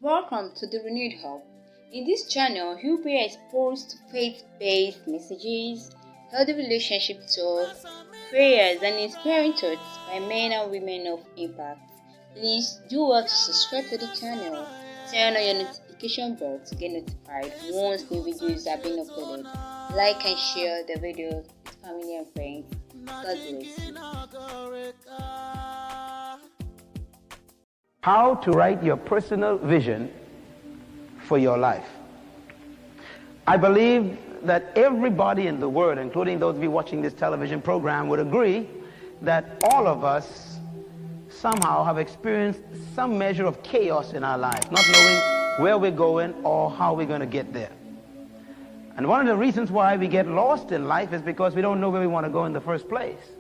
Welcome to the Renewed Hub. In this channel, you'll be exposed to faith-based messages, healthy relationship talk, prayers, and inspiring thoughts by men and women of impact. Please do well to subscribe to the channel. Turn on your notification bell to get notified once new videos are being uploaded. Like and share the video with family and friends. God bless you. How to write your personal vision for your life. I believe that everybody in the world, including those of you watching this television program, would agree that all of us somehow have experienced some measure of chaos in our lives, not knowing where we're going or how we're going to get there. And one of the reasons why we get lost in life is because we don't know where we want to go in the first place.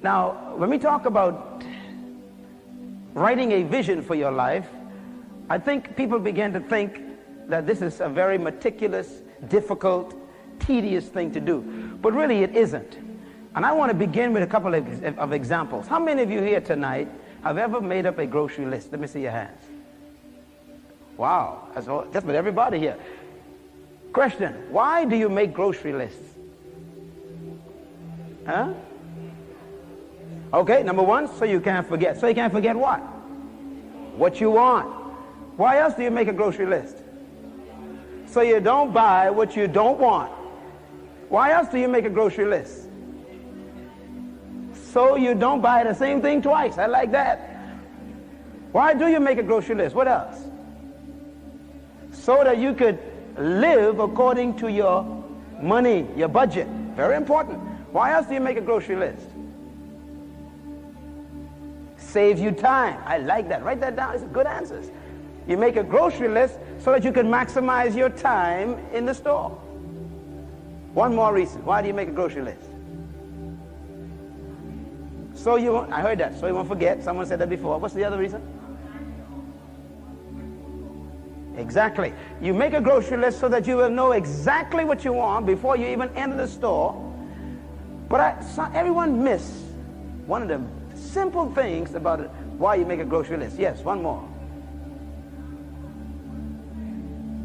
Now, when we talk about writing a vision for your life, I think people begin to think that this is a very meticulous, difficult, tedious thing to do. But really it isn't. And I want to begin with a couple of examples. How many of you here tonight have ever made up a grocery list? Let me see your hands. Wow, that's about everybody here. Question, why do you make grocery lists? Huh? Okay, number one, so you can't forget. So you can't forget what? What you want. Why else do you make a grocery list? So you don't buy what you don't want. Why else do you make a grocery list? So you don't buy the same thing twice. I like that. Why do you make a grocery list? What else? So that you could live according to your money, your budget. Very important. Why else do you make a grocery list? Saves you time. I like that. Write that down. It's good answers. You make a grocery list so that you can maximize your time in the store. One more reason. Why do you make a grocery list? So you won't, I heard that. So you won't forget. Someone said that before. What's the other reason? Exactly. You make a grocery list so that you will know exactly what you want before you even enter the store. But everyone miss one of the simple things about it, why you make a grocery list. Yes, one more.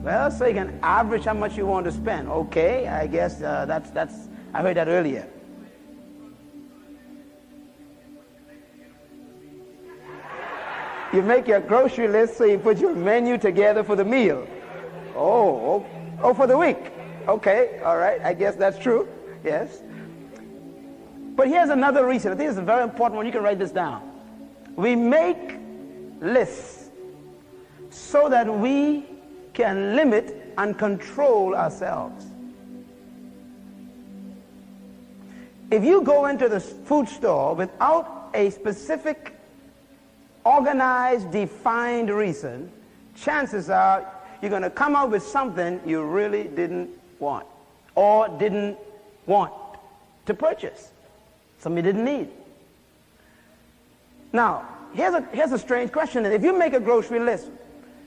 Well, so you can average how much you want to spend. Okay, I guess that's I heard that earlier. You make your grocery list so you put your menu together for the meal. Oh, for the week. Okay, all right, I guess that's true. Yes. But here's another reason. I think it's a very important one. You can write this down. We make lists so that we can limit and control ourselves. If you go into the food store without a specific, organized, defined reason, chances are you're going to come out with something you really didn't want or didn't want to purchase. Something you didn't need. Now, here's a strange question. If you make a grocery list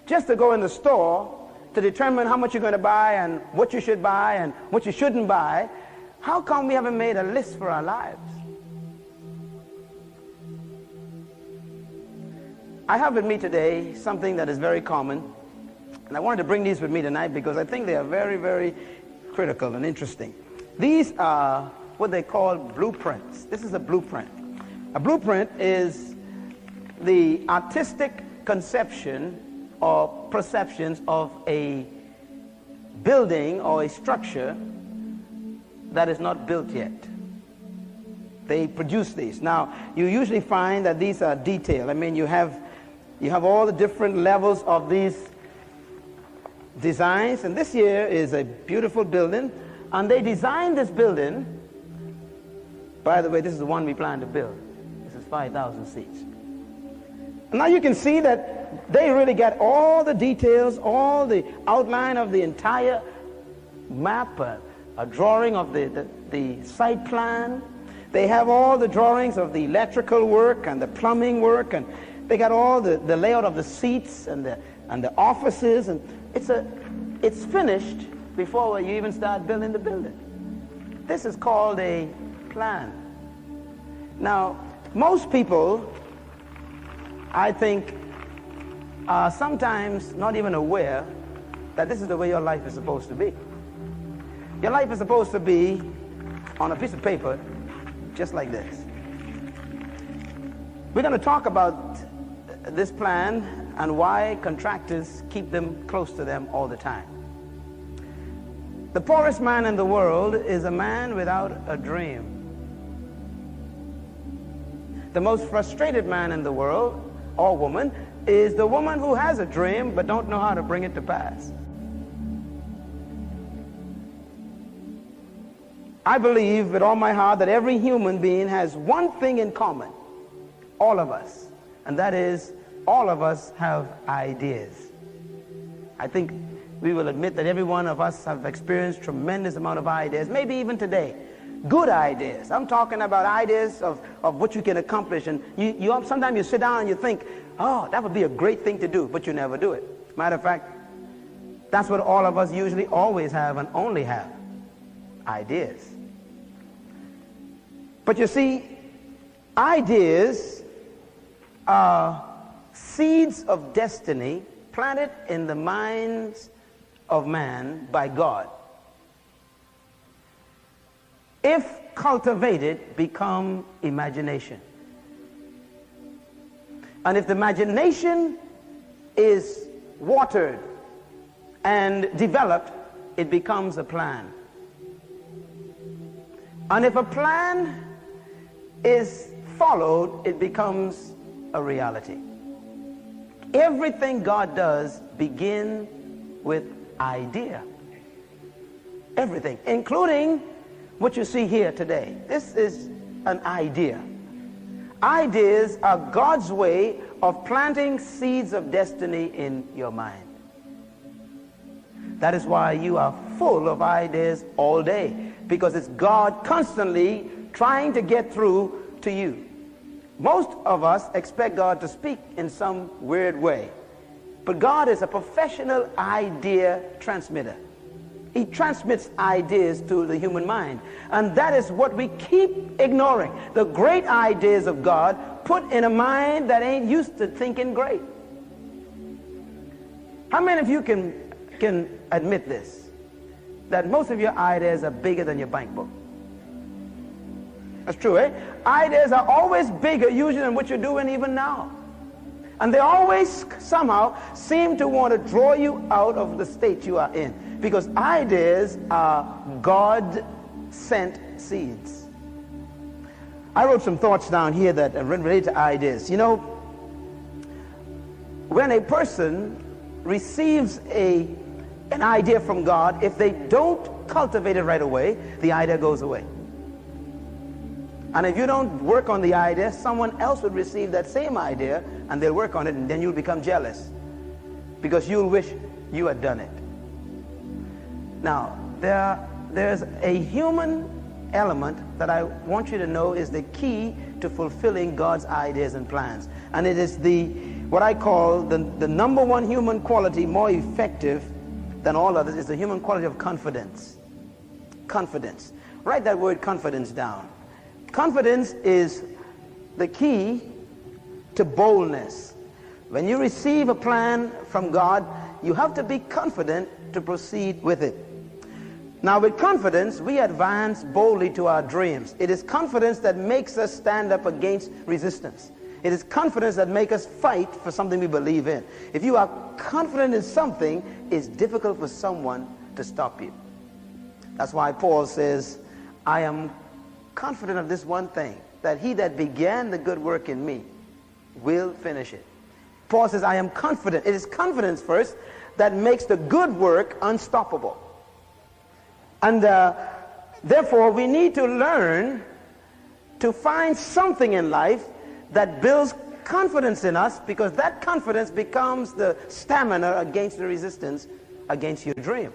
just to go in the store to determine how much you're going to buy and what you should buy and what you shouldn't buy, how come we haven't made a list for our lives? I have with me today something that is very common, and I wanted to bring these with me tonight because I think they are very, very critical and interesting. These are what they call blueprints. This is a blueprint. A blueprint is the artistic conception or perceptions of a building or a structure that is not built yet. They produce these. Now, you usually find that these are detailed. I mean, you have all the different levels of these designs, and this here is a beautiful building, and they designed this building. By the way, this is the one we plan to build. This is 5,000 seats. And now you can see that they really got all the details, all the outline of the entire map, a drawing of the site plan. They have all the drawings of the electrical work and the plumbing work, and they got all the layout of the seats and the offices, and it's finished before you even start building the building. This is called a plan. Now, most people, I think, are sometimes not even aware that this is the way your life is supposed to be. Your life is supposed to be on a piece of paper just like this. We're going to talk about this plan and why contractors keep them close to them all the time. The poorest man in the world is a man without a dream. The most frustrated man in the world, or woman, is the woman who has a dream but don't know how to bring it to pass. I believe with all my heart that every human being has one thing in common, all of us, and that is all of us have ideas. I think we will admit that every one of us have experienced tremendous amount of ideas, maybe even today. Good ideas. I'm talking about ideas of what you can accomplish. And sometimes you sit down and you think, oh, that would be a great thing to do, but you never do it. Matter of fact, that's what all of us usually always have and only have. Ideas. But you see, ideas are seeds of destiny planted in the minds of man by God. If cultivated, become imagination. And if the imagination is watered and developed, it becomes a plan. And if a plan is followed, it becomes a reality. Everything God does begins with idea. Everything, including what you see here today. This is an idea. Ideas are God's way of planting seeds of destiny in your mind. That is why you are full of ideas all day, because it's God constantly trying to get through to you. Most of us expect God to speak in some weird way, but God is a professional idea transmitter. He transmits ideas to the human mind, and that is what we keep ignoring. The great ideas of God put in a mind that ain't used to thinking great. How many of you can admit this? That most of your ideas are bigger than your bank book. That's true, eh? Ideas are always bigger usually than what you're doing even now. And they always somehow seem to want to draw you out of the state you are in. Because ideas are God-sent seeds. I wrote some thoughts down here that are related to ideas. You know, when a person receives an idea from God, if they don't cultivate it right away, the idea goes away. And if you don't work on the idea, someone else would receive that same idea and they'll work on it, and then you'll become jealous because you'll wish you had done it. Now, there's a human element that I want you to know is the key to fulfilling God's ideas and plans. And it is what I call the number one human quality, more effective than all others, is the human quality of confidence. Confidence. Write that word confidence down. Confidence is the key to boldness. When you receive a plan from God, you have to be confident to proceed with it. Now, with confidence, we advance boldly to our dreams. It is confidence that makes us stand up against resistance. It is confidence that makes us fight for something we believe in. If you are confident in something, it's difficult for someone to stop you. That's why Paul says, I am confident of this one thing, that he that began the good work in me will finish it. Paul says, I am confident. It is confidence first that makes the good work unstoppable. And therefore, we need to learn to find something in life that builds confidence in us, because that confidence becomes the stamina against the resistance against your dream.